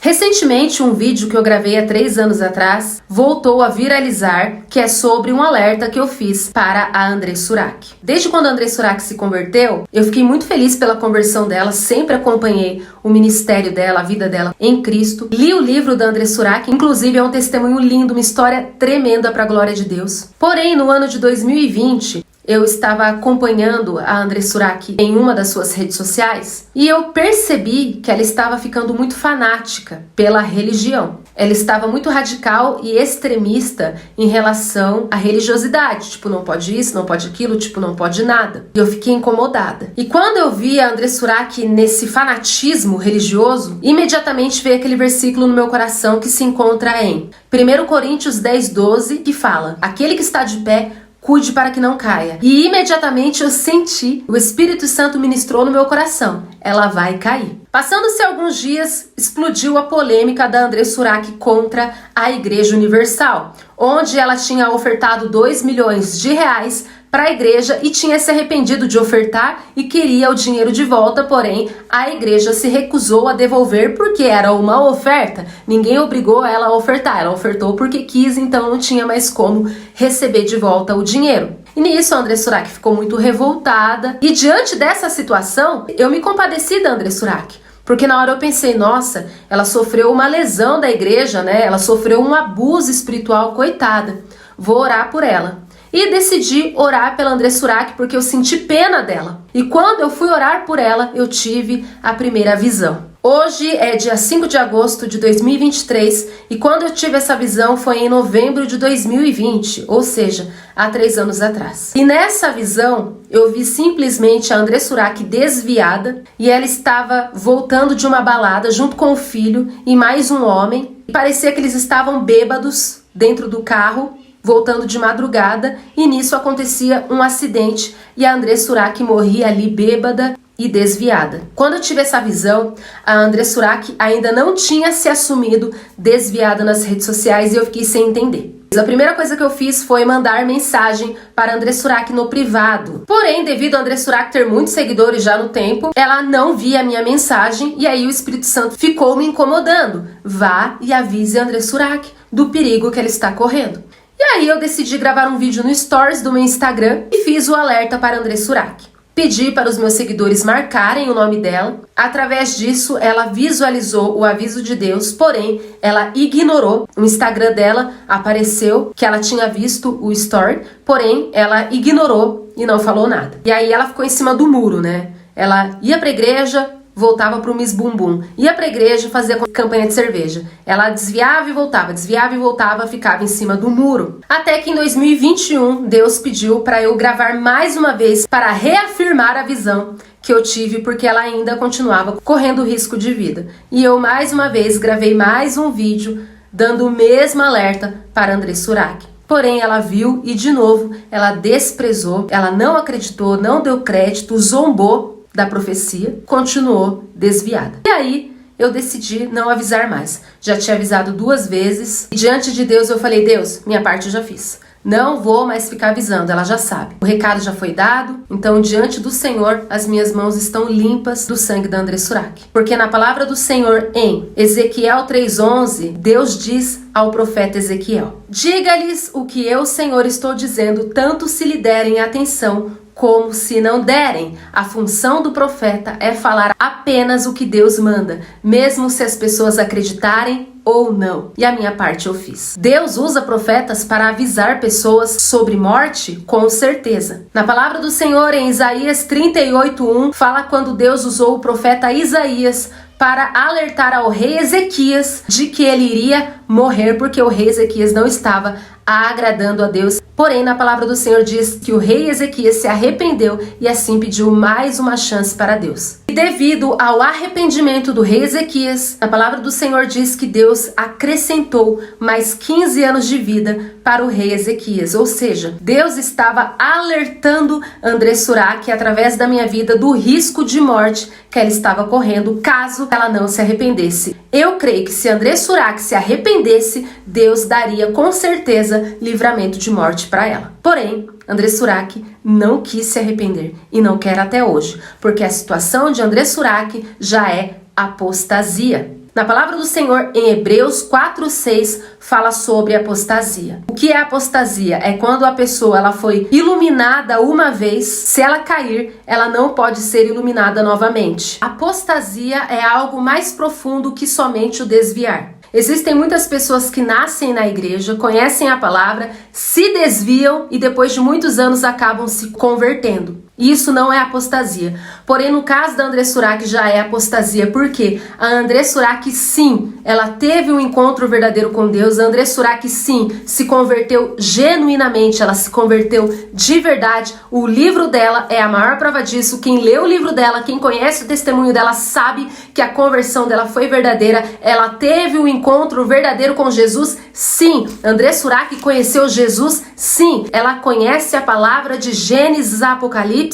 Recentemente, um vídeo que eu gravei há 3 anos atrás voltou a viralizar, que é sobre um alerta que eu fiz para a André Surak. Desde quando a André Surak se converteu, eu fiquei muito feliz pela conversão dela, sempre acompanhei o ministério dela, a vida dela em Cristo. Li o livro da André Surak, inclusive é um testemunho lindo, uma história tremenda para a glória de Deus. Porém, no ano de 2020, eu estava acompanhando a André Surak em uma das suas redes sociais e eu percebi que ela estava ficando muito fanática pela religião. Ela estava muito radical e extremista em relação à religiosidade. Tipo, não pode isso, não pode aquilo, tipo, não pode nada. E eu fiquei incomodada. E quando eu vi a André Surak nesse fanatismo religioso, imediatamente veio aquele versículo no meu coração que se encontra em 1 Coríntios 10:12, que fala: aquele que está de pé, cuide para que não caia. E imediatamente eu senti, o Espírito Santo ministrou no meu coração: ela vai cair. Passando-se alguns dias, explodiu a polêmica da André Surak contra a Igreja Universal, onde ela tinha ofertado 2 milhões de reais para a igreja e tinha se arrependido de ofertar e queria o dinheiro de volta, porém a igreja se recusou a devolver porque era uma oferta. Ninguém obrigou ela a ofertar, ela ofertou porque quis, então não tinha mais como receber de volta o dinheiro. E nisso a André Surak ficou muito revoltada e diante dessa situação eu me compadeci da André Surak. Porque na hora eu pensei, nossa, ela sofreu uma lesão da igreja, né? Ela sofreu um abuso espiritual, coitada. Vou orar por ela. E decidi orar pela André Surak porque eu senti pena dela. E quando eu fui orar por ela, eu tive a primeira visão. Hoje é dia 5 de agosto de 2023 e quando eu tive essa visão foi em novembro de 2020, ou seja, há 3 anos atrás. E nessa visão eu vi simplesmente a André Surak desviada e ela estava voltando de uma balada junto com o filho e mais um homem. E parecia que eles estavam bêbados dentro do carro, voltando de madrugada, e nisso acontecia um acidente e a André Surak morria ali bêbada e desviada. Quando eu tive essa visão, a André Surak ainda não tinha se assumido desviada nas redes sociais e eu fiquei sem entender. A primeira coisa que eu fiz foi mandar mensagem para a André Surak no privado. Porém, devido a André Surak ter muitos seguidores já no tempo, ela não via a minha mensagem e aí o Espírito Santo ficou me incomodando. Vá e avise a André Surak do perigo que ela está correndo. E aí eu decidi gravar um vídeo no Stories do meu Instagram e fiz o alerta para André Surak. Pedi para os meus seguidores marcarem o nome dela. Através disso, ela visualizou o aviso de Deus, porém, ela ignorou. O Instagram dela apareceu que ela tinha visto o story, porém, ela ignorou e não falou nada. E aí ela ficou em cima do muro, né? Ela ia para a igreja, voltava pro Miss Bumbum, ia pra igreja, fazia campanha de cerveja. Ela desviava e voltava, ficava em cima do muro. Até que em 2021, Deus pediu para eu gravar mais uma vez para reafirmar a visão que eu tive, porque ela ainda continuava correndo risco de vida. E eu mais uma vez gravei mais um vídeo dando o mesmo alerta para André Surak. Porém, ela viu e de novo ela desprezou, ela não acreditou, não deu crédito, zombou da profecia, continuou desviada. E aí eu decidi não avisar mais. Já tinha avisado 2 vezes e diante de Deus eu falei: Deus, minha parte eu já fiz. Não vou mais ficar avisando, ela já sabe. O recado já foi dado, então diante do Senhor as minhas mãos estão limpas do sangue da André Surak. Porque na palavra do Senhor em Ezequiel 3:11, Deus diz ao profeta Ezequiel: diga-lhes o que eu, Senhor, estou dizendo, tanto se lhe derem atenção como se não derem. A função do profeta é falar apenas o que Deus manda, mesmo se as pessoas acreditarem ou não. E a minha parte eu fiz. Deus usa profetas para avisar pessoas sobre morte? Com certeza. Na palavra do Senhor, em Isaías 38:1, fala quando Deus usou o profeta Isaías para alertar ao rei Ezequias de que ele iria morrer, porque o rei Ezequias não estava agradando a Deus. Porém, na palavra do Senhor diz que o rei Ezequias se arrependeu e assim pediu mais uma chance para Deus. E devido ao arrependimento do rei Ezequias, a palavra do Senhor diz que Deus acrescentou mais 15 anos de vida para o rei Ezequias. Ou seja, Deus estava alertando André Surak através da minha vida do risco de morte que ela estava correndo caso ela não se arrependesse. Eu creio que se André Surak se arrependesse, Deus daria com certeza livramento de morte para ela. Porém, André Surak não quis se arrepender e não quer até hoje, porque a situação de André Surak já é apostasia. Na palavra do Senhor, em Hebreus 4:6, fala sobre apostasia. O que é apostasia? É quando a pessoa ela foi iluminada uma vez, se ela cair, ela não pode ser iluminada novamente. Apostasia é algo mais profundo que somente o desviar. Existem muitas pessoas que nascem na igreja, conhecem a palavra, se desviam e depois de muitos anos acabam se convertendo. Isso não é apostasia. Porém, no caso da André Surak já é apostasia. Por quê? A André Surak, sim, ela teve um encontro verdadeiro com Deus. A André Surak, sim, se converteu genuinamente. Ela se converteu de verdade. O livro dela é a maior prova disso. Quem lê o livro dela, quem conhece o testemunho dela, sabe que a conversão dela foi verdadeira. Ela teve um encontro verdadeiro com Jesus, sim. André Surak conheceu Jesus, sim. Ela conhece a palavra de Gênesis a Apocalipse.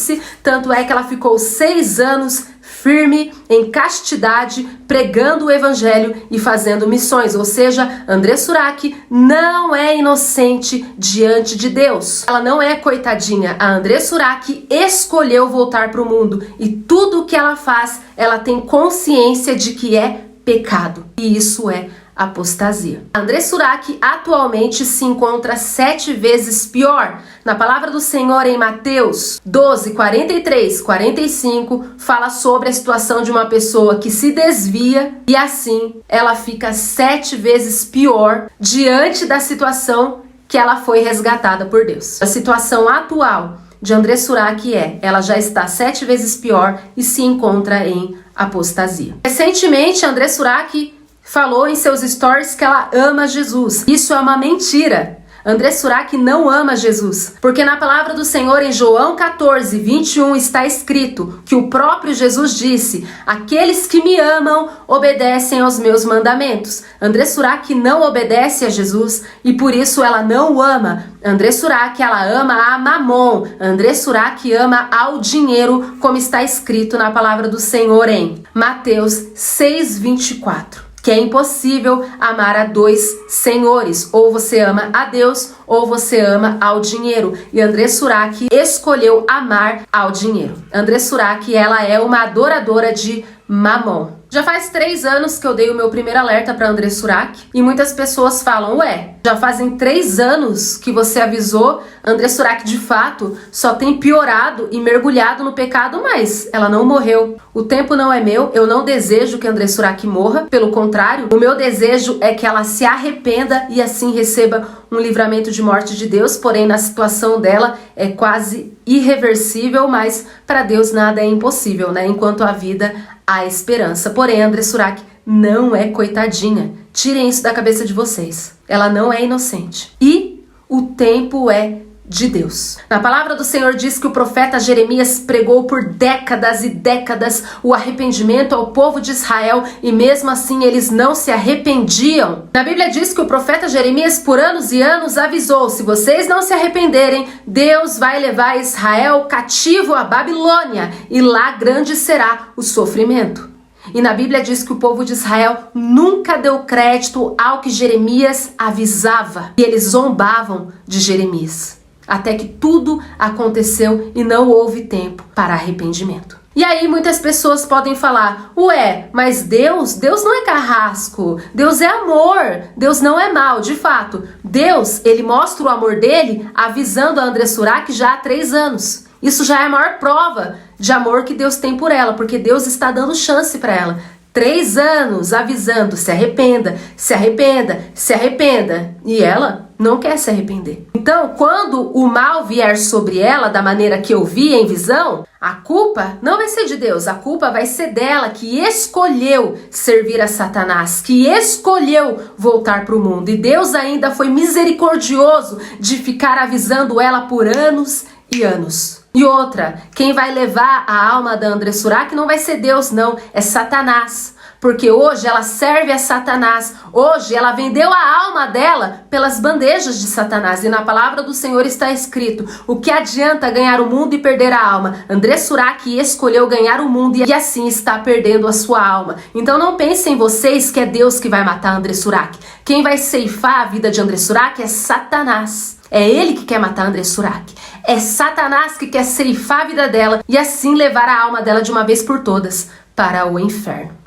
Tanto é que ela ficou 6 anos firme, em castidade, pregando o evangelho e fazendo missões. Ou seja, André Surak não é inocente diante de Deus. Ela não é coitadinha. A André Surak escolheu voltar para o mundo e tudo que ela faz, ela tem consciência de que é pecado. E isso é apostasia. André Surak atualmente se encontra 7 vezes pior. Na palavra do Senhor em Mateus 12, 43, 45, fala sobre a situação de uma pessoa que se desvia e assim ela fica 7 vezes pior diante da situação que ela foi resgatada por Deus. A situação atual de André Surak ela já está 7 vezes pior e se encontra em apostasia. Recentemente, André Surak falou em seus stories que ela ama Jesus. Isso é uma mentira. André Surak não ama Jesus, porque na palavra do Senhor em João 14, 21 está escrito que o próprio Jesus disse: aqueles que me amam obedecem aos meus mandamentos. André Surak não obedece a Jesus e por isso ela não o ama. André Surak, ela ama a Mamon. André Surak ama ao dinheiro, como está escrito na palavra do Senhor em Mateus 6, 24. Que é impossível amar a 2 senhores. Ou você ama a Deus, ou você ama ao dinheiro. E André Surak escolheu amar ao dinheiro. André Surak, ela é uma adoradora de Mamon. Já faz 3 anos que eu dei o meu primeiro alerta para André Surak e muitas pessoas falam: ué, já fazem 3 anos que você avisou. André Surak de fato só tem piorado e mergulhado no pecado, mas ela não morreu. O tempo não é meu, eu não desejo que André Surak morra, pelo contrário, o meu desejo é que ela se arrependa e assim receba um livramento de morte de Deus, porém na situação dela é quase irreversível, mas para Deus nada é impossível, né? Enquanto há vida, há esperança. Porém, André Surak não é coitadinha. Tirem isso da cabeça de vocês. Ela não é inocente. E o tempo é de Deus. Na palavra do Senhor diz que o profeta Jeremias pregou por décadas e décadas o arrependimento ao povo de Israel e mesmo assim eles não se arrependiam. Na Bíblia diz que o profeta Jeremias por anos e anos avisou: se vocês não se arrependerem, Deus vai levar Israel cativo à Babilônia e lá grande será o sofrimento. E na Bíblia diz que o povo de Israel nunca deu crédito ao que Jeremias avisava e eles zombavam de Jeremias. Até que tudo aconteceu e não houve tempo para arrependimento. E aí muitas pessoas podem falar: ué, mas Deus não é carrasco, Deus é amor, Deus não é mal. De fato, Deus, ele mostra o amor dele avisando a André Surak já há 3 anos. Isso já é a maior prova de amor que Deus tem por ela, porque Deus está dando chance para ela. 3 anos avisando: se arrependa, se arrependa, se arrependa. E ela não quer se arrepender. Então, quando o mal vier sobre ela, da maneira que eu vi em visão, a culpa não vai ser de Deus, a culpa vai ser dela, que escolheu servir a Satanás, que escolheu voltar para o mundo. E Deus ainda foi misericordioso de ficar avisando ela por anos e anos. E outra, quem vai levar a alma da André Surak não vai ser Deus, não, é Satanás. Porque hoje ela serve a Satanás, hoje ela vendeu a alma dela pelas bandejas de Satanás. E na palavra do Senhor está escrito: o que adianta ganhar o mundo e perder a alma? André Surak escolheu ganhar o mundo e assim está perdendo a sua alma. Então não pensem vocês que é Deus que vai matar André Surak. Quem vai ceifar a vida de André Surak é Satanás. É ele que quer matar André Surak. É Satanás que quer ceifar a vida dela e assim levar a alma dela de uma vez por todas para o inferno.